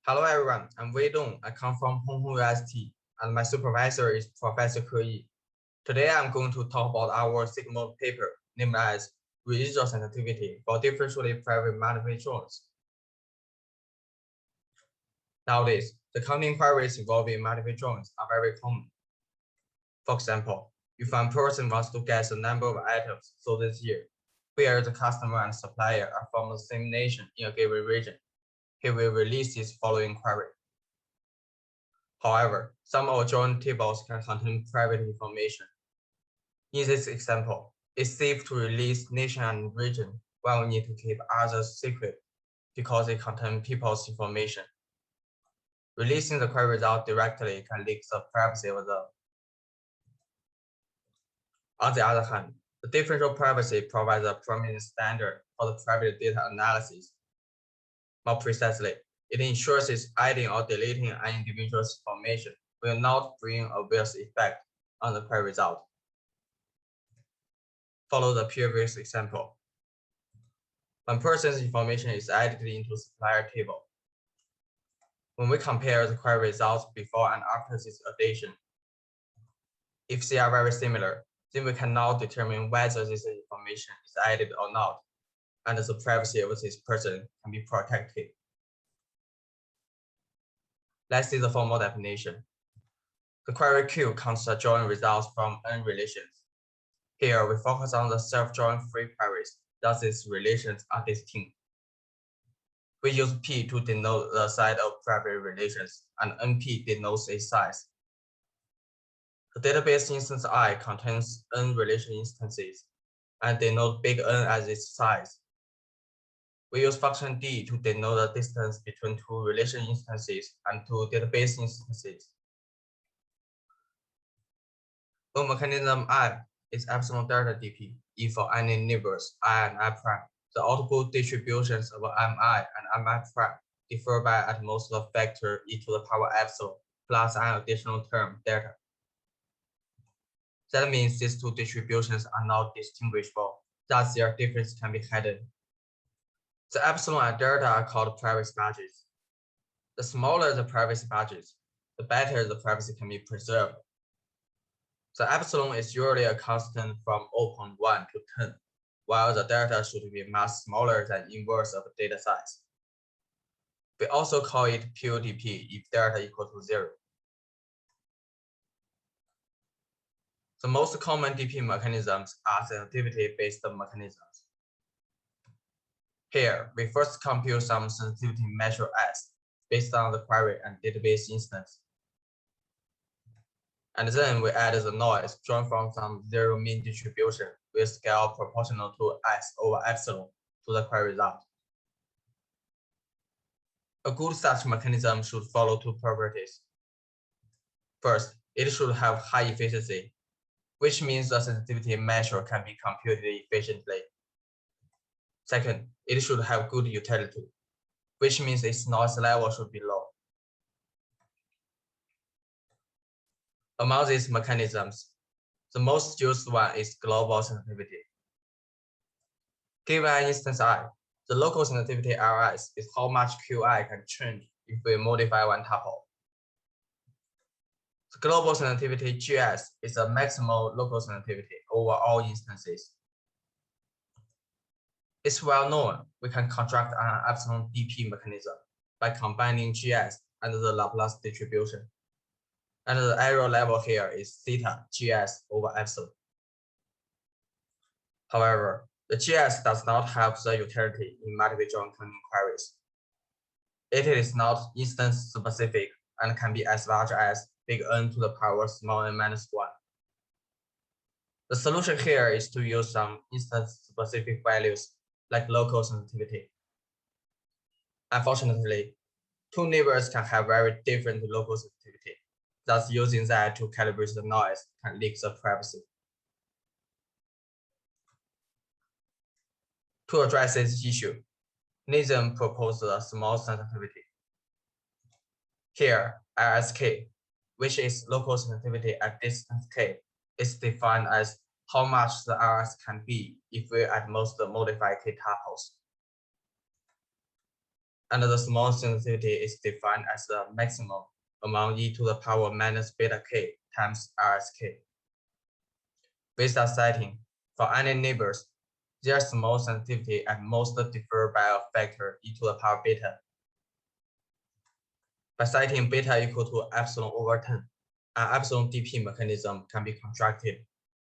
Hello everyone, I'm Wei Dong. I come from Hong Kong UST, and my supervisor is Professor Ke Yi. Today I'm going to talk about our signal paper named as Residual Sensitivity for Differentially Private Multiple Joins. Nowadays, the counting queries involving multiple joins are very common. For example, if one person wants to guess the number of items sold this year, where the customer and supplier are from the same nation in a given region, he will release this following query. However, some of join tables can contain private information. In this example, it's safe to release nation and region while we need to keep others secret because they contain people's information. Releasing the query result directly can leak the privacy of them. On the other hand, the differential privacy provides a prominent standard for the private data analysis. More precisely, it ensures that adding or deleting an individual's information will not bring a adverse effect on the query result. Follow the previous example. One person's information is added into the supplier table. When we compare the query results before and after this addition, if they are very similar, then we can now determine whether this information is added or not, and the privacy of this person can be protected. Let's see the formal definition. The query queue counts the join results from n relations. Here, we focus on the self-join free queries, thus these relations are distinct. We use P to denote the size of private relations, and NP denotes its size. The database instance I contains n relation instances, and denote big N as its size. We use function D to denote the distance between two relation instances and two database instances. A mechanism I is epsilon delta dp if for any neighbors I and I prime. The output distributions of mi and mi prime differ by at most a factor e to the power epsilon plus an additional term delta. That means these two distributions are not distinguishable, thus their difference can be hidden. The epsilon and delta are called privacy badges. The smaller the privacy badges, the better the privacy can be preserved. The epsilon is usually a constant from 0.1 to 10, while the delta should be much smaller than inverse of data size. We also call it PODP if delta equal to 0. The most common DP mechanisms are sensitivity-based mechanisms. Here, we first compute some sensitivity measure S based on the query and database instance. And then we add the noise drawn from some zero mean distribution with scale proportional to S over epsilon to the query result. A good such mechanism should follow two properties. First, it should have high efficiency, which means the sensitivity measure can be computed efficiently. Second, it should have good utility, which means its noise level should be low. Among these mechanisms, the most used one is global sensitivity. Given an instance I, the local sensitivity LS is how much QI can change if we modify one tuple. The global sensitivity GS is the maximal local sensitivity over all instances. It's well known we can construct an epsilon DP mechanism by combining GS and the Laplace distribution. And the error level here is theta GS over epsilon. However, the GS does not have the utility in multiple join counting queries. It is not instance specific and can be as large as big N to the power small n minus 1. The solution here is to use some instance specific values like local sensitivity. Unfortunately, two neighbors can have very different local sensitivity. Thus, using that to calibrate the noise can leak the privacy. To address this issue, NISM proposed a small sensitivity. Here, LSK, which is local sensitivity at distance k, is defined as how much the RS can be if we at most modify k tuples. and the small sensitivity is defined as the maximum among e to the power minus beta k times RSK. With that setting, for any neighbors, their small sensitivity at most differ by a factor e to the power beta. By setting beta equal to epsilon over 10, an epsilon dp mechanism can be constructed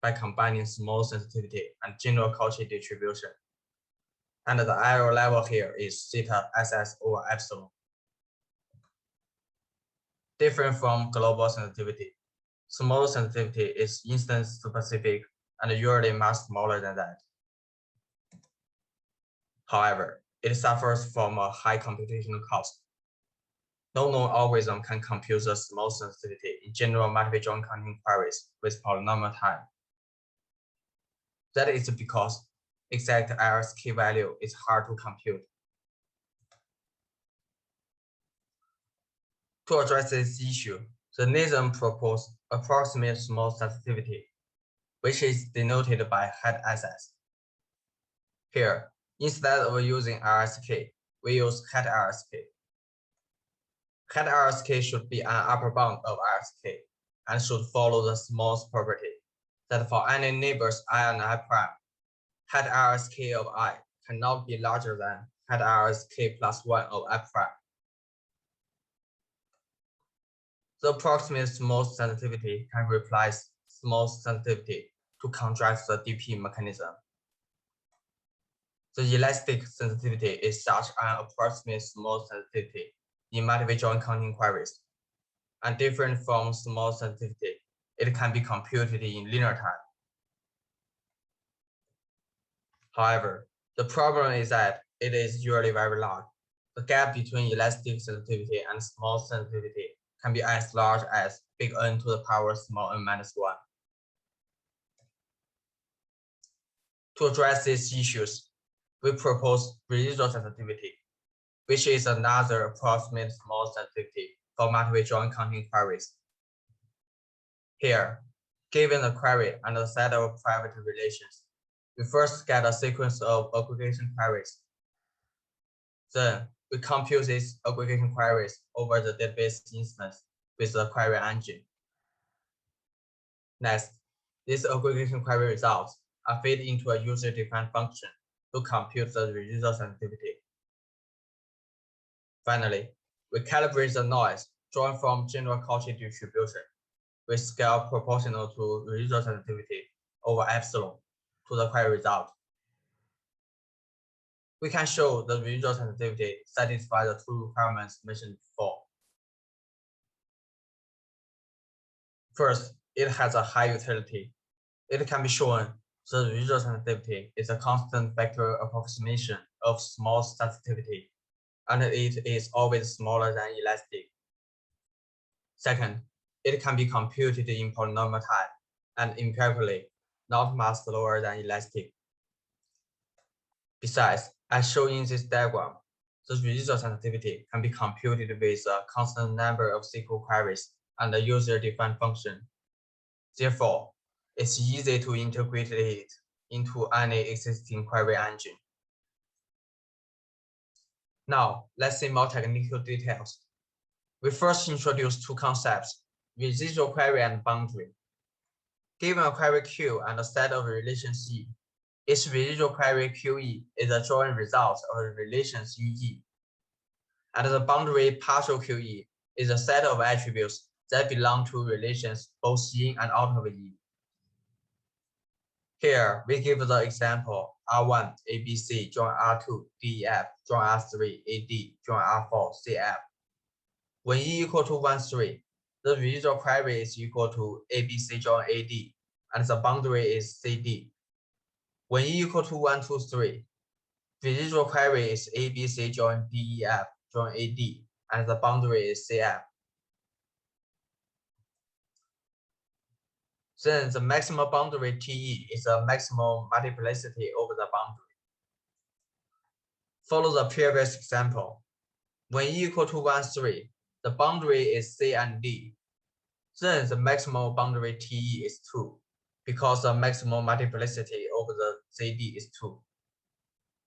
by combining small sensitivity and general Cauchy distribution. And the error level here is theta SS over epsilon. Different from global sensitivity, small sensitivity is instance specific and usually much smaller than that. However, it suffers from a high computational cost. No known algorithm can compute the small sensitivity in general multiple joint counting queries with polynomial time. That is because exact RSK value is hard to compute. To address this issue, the Nizam proposed approximate small sensitivity, which is denoted by head SS. Here, instead of using RSK, we use head RSK. Head RSK should be an upper bound of RSK and should follow the Small's property that for any neighbors I and I prime, head RSK of I cannot be larger than head RSK plus 1 of I prime. The approximate small sensitivity can replace small sensitivity to contract the DP mechanism. The elastic sensitivity is such an approximate small sensitivity in multiple joint counting queries, and different from small sensitivity, it can be computed in linear time. However, the problem is that it is usually very large. The gap between elastic sensitivity and small sensitivity can be as large as big N to the power small n minus 1. To address these issues, we propose residual sensitivity, which is another approximate small sensitivity for multiple joint counting queries. Here, given the query and a set of private relations, we first get a sequence of aggregation queries. Then, we compute these aggregation queries over the database instance with the query engine. Next, these aggregation query results are fed into a user-defined function to compute the residual sensitivity. Finally, we calibrate the noise drawn from general Cauchy distribution with scale proportional to residual sensitivity over epsilon to the query result. We can show the residual sensitivity satisfies the two requirements mentioned before. First, it has a high utility. It can be shown the residual sensitivity is a constant vector approximation of small sensitivity, and it is always smaller than elastic. Second, it can be computed in polynomial time and empirically not much slower than elastic. Besides, as shown in this diagram, the residual sensitivity can be computed with a constant number of SQL queries and a user-defined function. Therefore, it's easy to integrate it into any existing query engine. Now, let's see more technical details. We first introduce two concepts, residual query and boundary. Given a query Q and a set of relations E, its residual query QE is a joint result of relations UE. And the boundary partial QE is a set of attributes that belong to relations both in and out of E. Here, we give the example R1 ABC join R2 DEF join R3 AD join R4 CF. When E equal to 1, 3, the residual query is equal to ABC join AD, and the boundary is CD. When E equal to 1, 2, 3, residual query is ABC join DEF join AD, and the boundary is CF. Then the maximum boundary TE is a maximum multiplicity over the boundary. Follow the previous example. When E equal to 1, 3, the boundary is C and D. Then the maximum boundary TE is 2, because the maximum multiplicity over the CD is 2.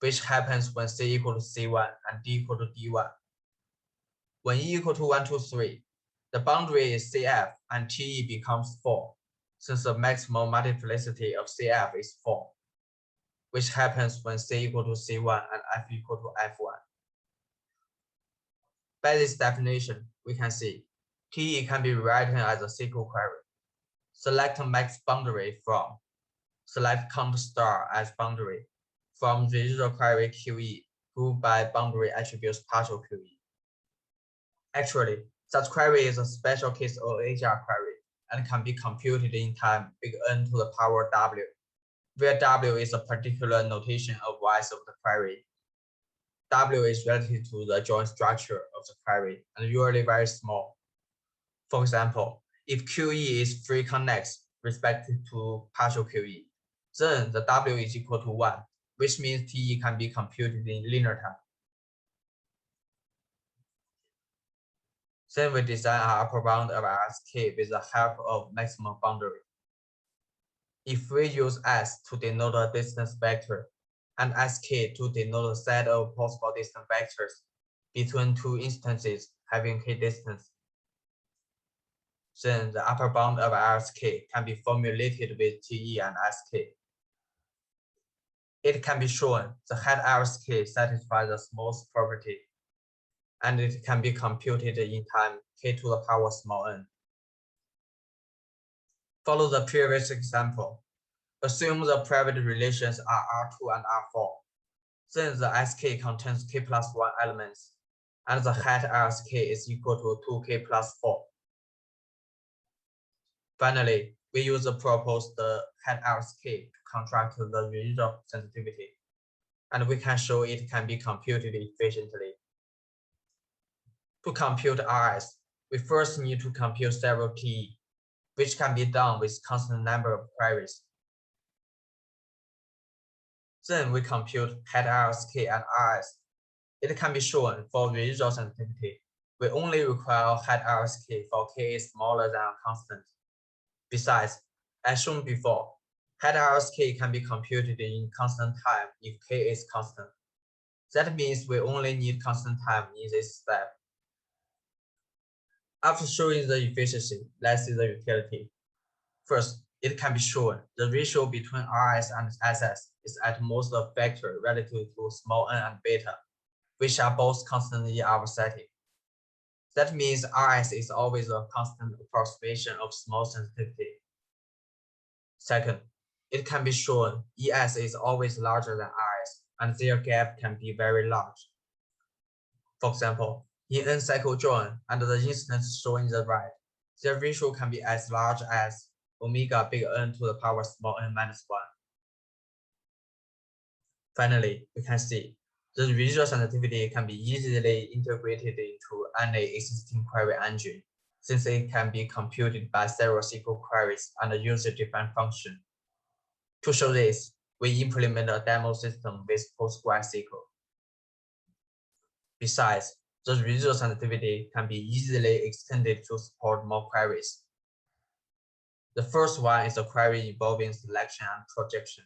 which happens when C equal to C1 and D equal to D1. When E equal to 1, 2, 3, the boundary is CF and TE becomes 4, since the maximum multiplicity of CF is 4, which happens when C equal to C1 and F equal to F1. By this definition, we can see TE can be written as a SQL query. Select max boundary from, select count star as boundary from residual query QE, grouped by boundary attributes partial QE. Actually, such query is a special case of HR query and can be computed in time big N to the power W, where W is a particular notation of size of the query. W is relative to the join structure of the query and usually very small. For example, if QE is 3 connects respective to partial QE, then the W is equal to 1, which means TE can be computed in linear time. Then we design an upper bound of SK with the help of maximum boundary. If we use S to denote a distance vector and SK to denote a set of possible distance vectors between two instances having k distance, then the upper bound of RSK can be formulated with TE and SK. It can be shown the head RSK satisfies the smallest property, and it can be computed in time k to the power small n. Follow the previous example. Assume the private relations are R2 and R4. Then the SK contains k plus 1 elements, and the head RSK is equal to 2k plus 4. Finally, we use the proposed head RSK to construct the residual sensitivity, and we can show it can be computed efficiently. To compute RS, we first need to compute several TE, which can be done with constant number of queries. Then we compute head RSK and RS. It can be shown for residual sensitivity, we only require head RSK for k is smaller than a constant. Besides, as shown before, head RSK can be computed in constant time if k is constant. That means we only need constant time in this step. After showing the efficiency, let's see the utility. First, it can be shown the ratio between RS and SS is at most a factor relative to small n and beta, which are both constant in our setting. That means RS is always a constant approximation of small sensitivity. Second, it can be shown ES is always larger than RS, and their gap can be very large. For example, in n-cycle join and the instance shown in the right, their ratio can be as large as omega big N to the power small n minus 1. Finally, we can see the residual sensitivity can be easily integrated into any existing query engine, since it can be computed by several SQL queries and a user-defined function. To show this, we implement a demo system with PostgreSQL. Besides, the residual sensitivity can be easily extended to support more queries. The first one is a query involving selection and projection.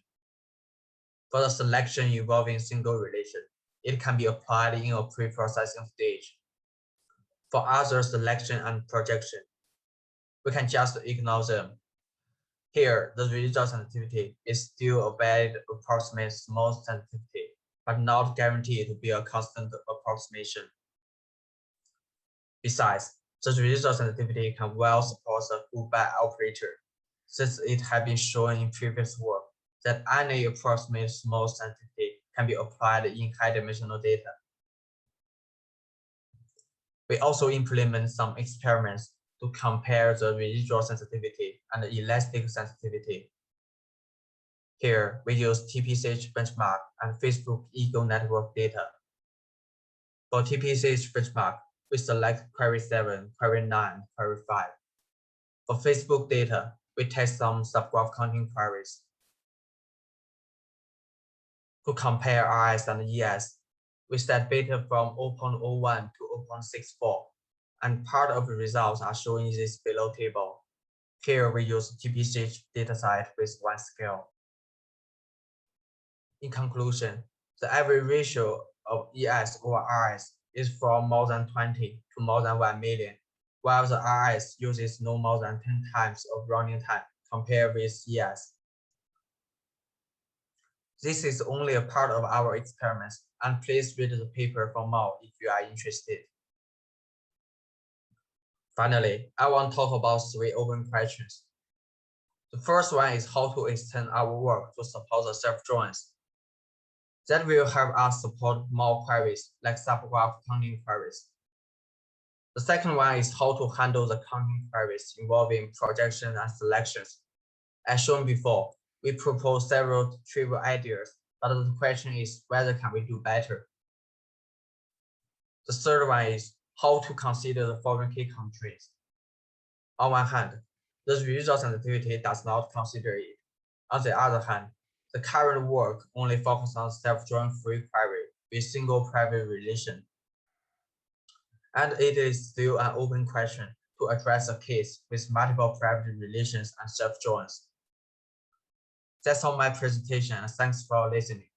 For the selection involving single relation, it can be applied in a pre-processing stage. For other selection and projection, we can just ignore them. Here, the residual sensitivity is still a valid approximate small sensitivity, but not guaranteed to be a constant approximation. Besides, the residual sensitivity can well support the group-by operator, since it has been shown in previous work that any approximate small sensitivity can be applied in high-dimensional data. We also implement some experiments to compare the residual sensitivity and the elastic sensitivity. Here, we use TPCH benchmark and Facebook Eagle network data. For TPCH benchmark, we select query 7, query 9, query 5. For Facebook data, we test some subgraph counting queries. To compare RS and ES, we set beta from 0.01 to 0.64, and part of the results are shown in this below table. Here we use TPCH dataset with 1 scale. In conclusion, The average ratio of ES over RS is from more than 20 to more than 1 million, while the RS uses no more than 10 times of running time compared with ES. This is only a part of our experiments, and please read the paper for more if you are interested. Finally, I want to talk about 3 open questions. The first one is how to extend our work to support the self-joins. That will help us support more queries like subgraph counting queries. The second one is how to handle the counting queries involving projections and selections. As shown before, we propose several trivial ideas, but the question is whether can we do better. The third one is how to consider the foreign key constraints. On one hand, the result sensitivity does not consider it. On the other hand, the current work only focuses on self-join free query with single private relation. And it is still an open question to address a case with multiple private relations and self-joins. That's all my presentation, and thanks for listening.